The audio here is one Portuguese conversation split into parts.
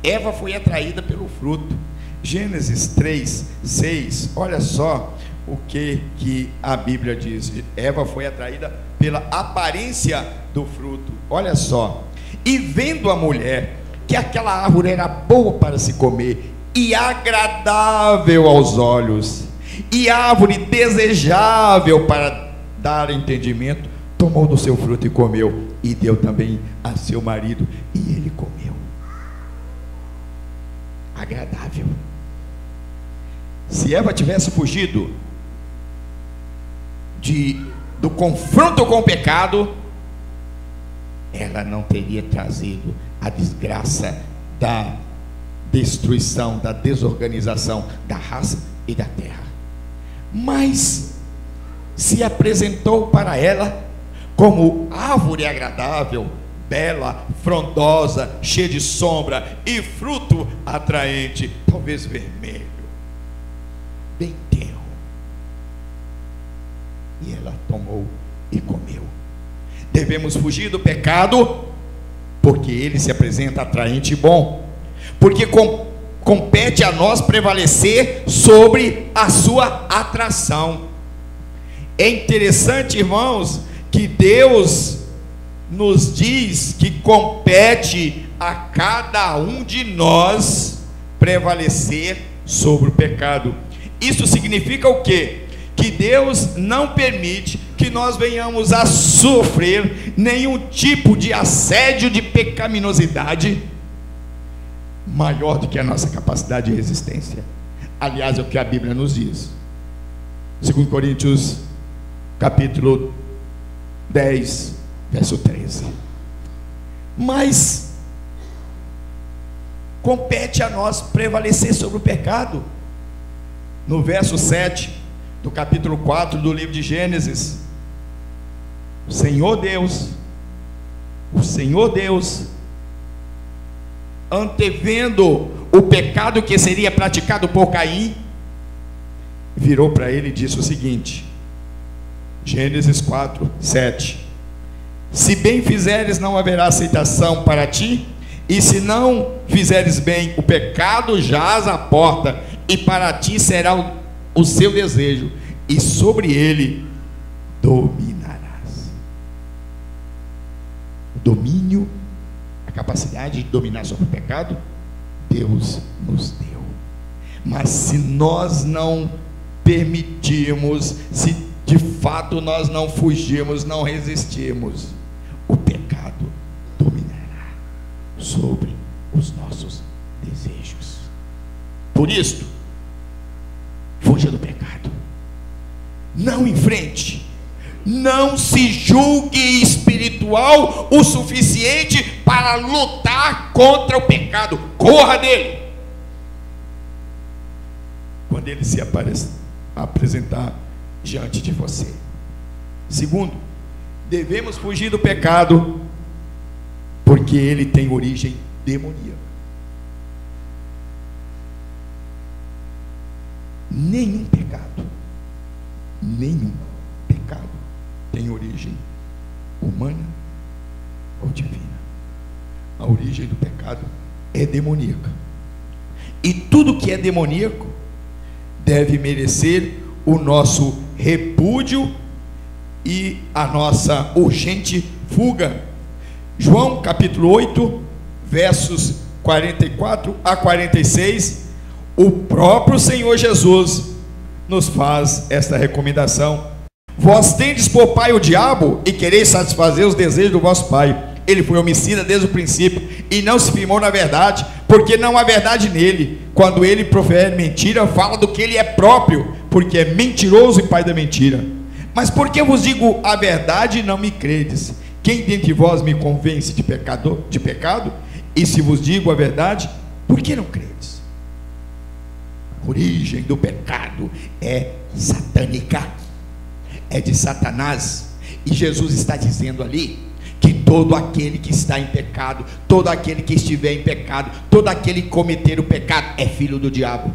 Eva foi atraída pelo fruto. Gênesis 3, 6, olha só o que a Bíblia diz. Eva foi atraída pela aparência do fruto. Olha só: e vendo a mulher que aquela árvore era boa para se comer e agradável aos olhos, e árvore desejável para dar entendimento, tomou do seu fruto e comeu, e deu também a seu marido, e ele comeu. Agradável. Se Eva tivesse fugido do confronto com o pecado, ela não teria trazido a desgraça da destruição, da desorganização da raça e da terra. Mas se apresentou para ela como árvore agradável, bela, frondosa, cheia de sombra e fruto atraente, talvez vermelho, bem tenro. E ela tomou e comeu. Devemos fugir do pecado, porque ele se apresenta atraente e bom, porque compete a nós prevalecer sobre a sua atração. É interessante, irmãos, que Deus nos diz que compete a cada um de nós prevalecer sobre o pecado. Isso significa o quê? Que Deus não permite que nós venhamos a sofrer nenhum tipo de assédio de pecaminosidade maior do que a nossa capacidade de resistência. Aliás, é o que a Bíblia nos diz. 2 Coríntios capítulo 10, verso 13. Mas compete a nós prevalecer sobre o pecado. No verso 7 do capítulo 4 do livro de Gênesis, o Senhor Deus, antevendo o pecado que seria praticado por Caim, virou para ele e disse o seguinte, Gênesis 4, 7: se bem fizeres, não haverá aceitação para ti, e se não fizeres bem, o pecado jaz à porta, e para ti será o seu desejo, e sobre ele dominarás. O domínio, a capacidade de dominar sobre o pecado, Deus nos deu. Mas se nós não permitirmos, se de fato nós não fugirmos, não resistirmos, o pecado dominará sobre os nossos desejos. Por isso, fuja do pecado, não enfrente, não se julgue espiritual o suficiente para lutar contra o pecado, corra dele quando ele se apresentar diante de você. Segundo, devemos fugir do pecado porque ele tem origem demoníaca. Nenhum pecado tem origem humana ou divina. A origem do pecado é demoníaca, e tudo que é demoníaco deve merecer o nosso repúdio e a nossa urgente fuga. João capítulo 8, versos 44 a 46, o próprio Senhor Jesus nos faz esta recomendação: vós tendes por pai o diabo, e quereis satisfazer os desejos do vosso pai. Ele foi homicida desde o princípio, e não se firmou na verdade, porque não há verdade nele. Quando ele profere mentira, fala do que ele é próprio, porque é mentiroso e pai da mentira. Mas porque eu vos digo a verdade e não me credes? Quem dentre vós me convence de pecado? E se vos digo a verdade, por que não credes? A origem do pecado é satânica, é de Satanás. E Jesus está dizendo ali que todo aquele que está em pecado, todo aquele que estiver em pecado, todo aquele que cometer o pecado é filho do diabo,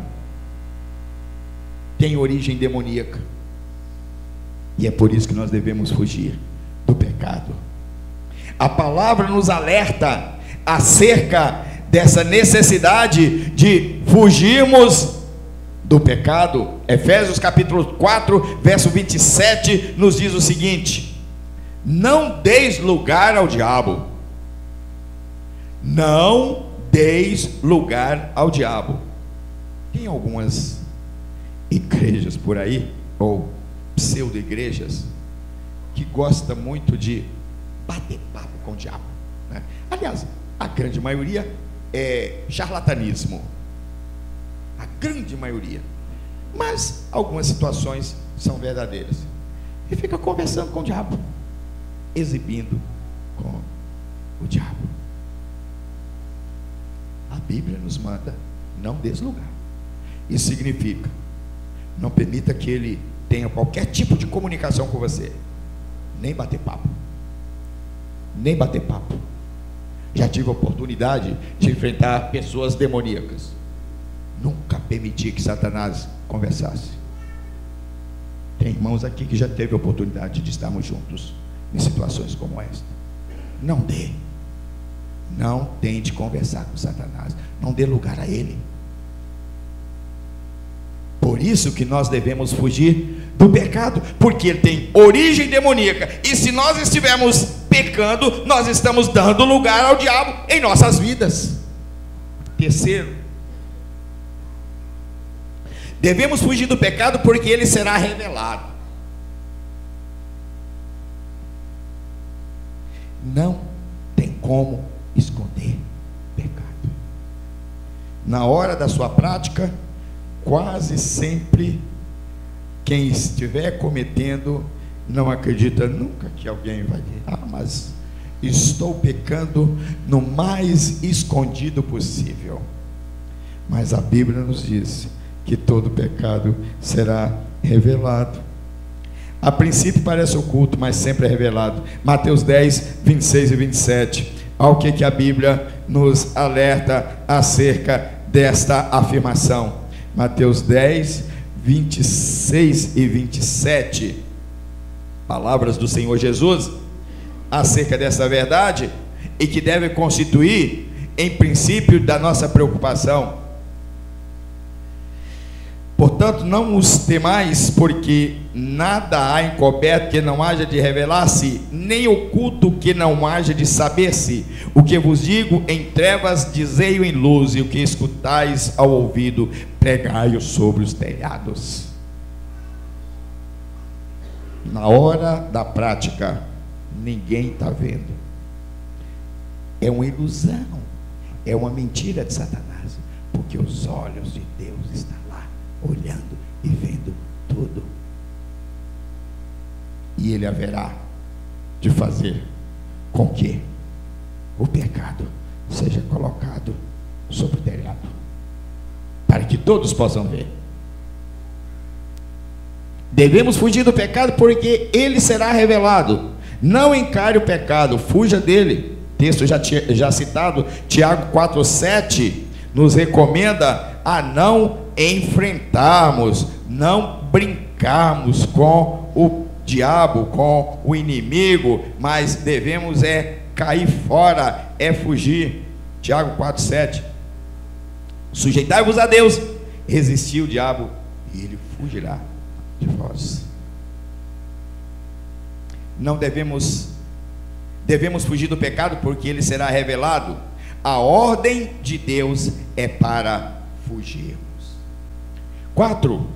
tem origem demoníaca. E é por isso que nós devemos fugir do pecado. A palavra nos alerta acerca dessa necessidade de fugirmos do pecado, Efésios capítulo 4, verso 27, nos diz o seguinte: não deis lugar ao diabo. Não deis lugar ao diabo. Tem algumas igrejas por aí, ou pseudo-igrejas, que gostam muito de bater papo com o diabo, né? Aliás, a grande maioria é charlatanismo. A grande maioria. Mas algumas situações são verdadeiras. E fica conversando com o diabo, exibindo com o diabo. A Bíblia nos manda: não deslugar. Isso significa: não permita que ele tenha qualquer tipo de comunicação com você. Nem bater papo. Nem bater papo. Já tive a oportunidade de enfrentar pessoas demoníacas. Nunca permiti que Satanás conversasse. Tem irmãos aqui que já teve a oportunidade de estarmos juntos em situações como esta. Não dê. Não tente conversar com Satanás. Não dê lugar a ele. Por isso que nós devemos fugir do pecado, porque ele tem origem demoníaca. E se nós estivermos pecando, nós estamos dando lugar ao diabo em nossas vidas. Terceiro, devemos fugir do pecado porque ele será revelado. Não tem como esconder pecado. Na hora da sua prática, quase sempre quem estiver cometendo não acredita nunca que alguém vai dizer: ah, mas estou pecando no mais escondido possível. Mas a Bíblia nos diz que todo pecado será revelado. A princípio parece oculto, mas sempre é revelado. Mateus 10, 26 e 27. Ao que a Bíblia nos alerta acerca desta afirmação. Mateus 10, 26 e 27. Palavras do Senhor Jesus acerca dessa verdade, e que deve constituir em princípio da nossa preocupação. Portanto, não os temais, porque nada há encoberto que não haja de revelar-se, nem oculto que não haja de saber-se. O que vos digo em trevas, dizei-o em luz, e o que escutais ao ouvido, pregai-o sobre os telhados. Na hora da prática, ninguém está vendo. É uma ilusão, é uma mentira de Satanás, porque os olhos de Deus estão lá, olhando e vendo tudo. E ele haverá de fazer com que o pecado seja colocado sobre o telhado, para que todos possam ver. Devemos fugir do pecado porque ele será revelado. Não encare o pecado, fuja dele. Texto já citado, Tiago 4,7 nos recomenda a não enfrentarmos, não brincarmos com o diabo, com o inimigo, mas devemos cair fora, fugir. Tiago 4,7. Sujeitai-vos a Deus, resistir o diabo e ele fugirá de vós. Não devemos fugir do pecado porque ele será revelado. A ordem de Deus é para fugirmos. 4.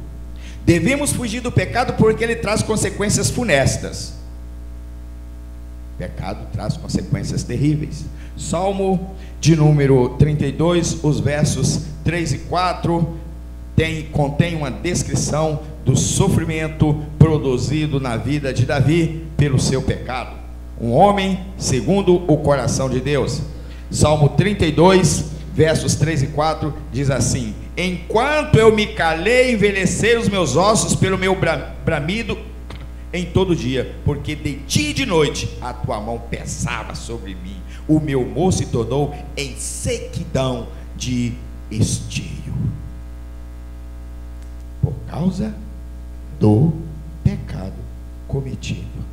Devemos fugir do pecado porque ele traz consequências funestas. Pecado traz consequências terríveis. Salmo de número 32, os versos 3 e 4 contém uma descrição do sofrimento produzido na vida de Davi pelo seu pecado. Um homem segundo o coração de Deus. Salmo 32, versos 3 e 4 diz assim: enquanto eu me calei, envelheceram os meus ossos pelo meu bramido em todo dia, porque de dia e de noite a tua mão pesava sobre mim, o meu humor se tornou em sequidão de estio, por causa do pecado cometido.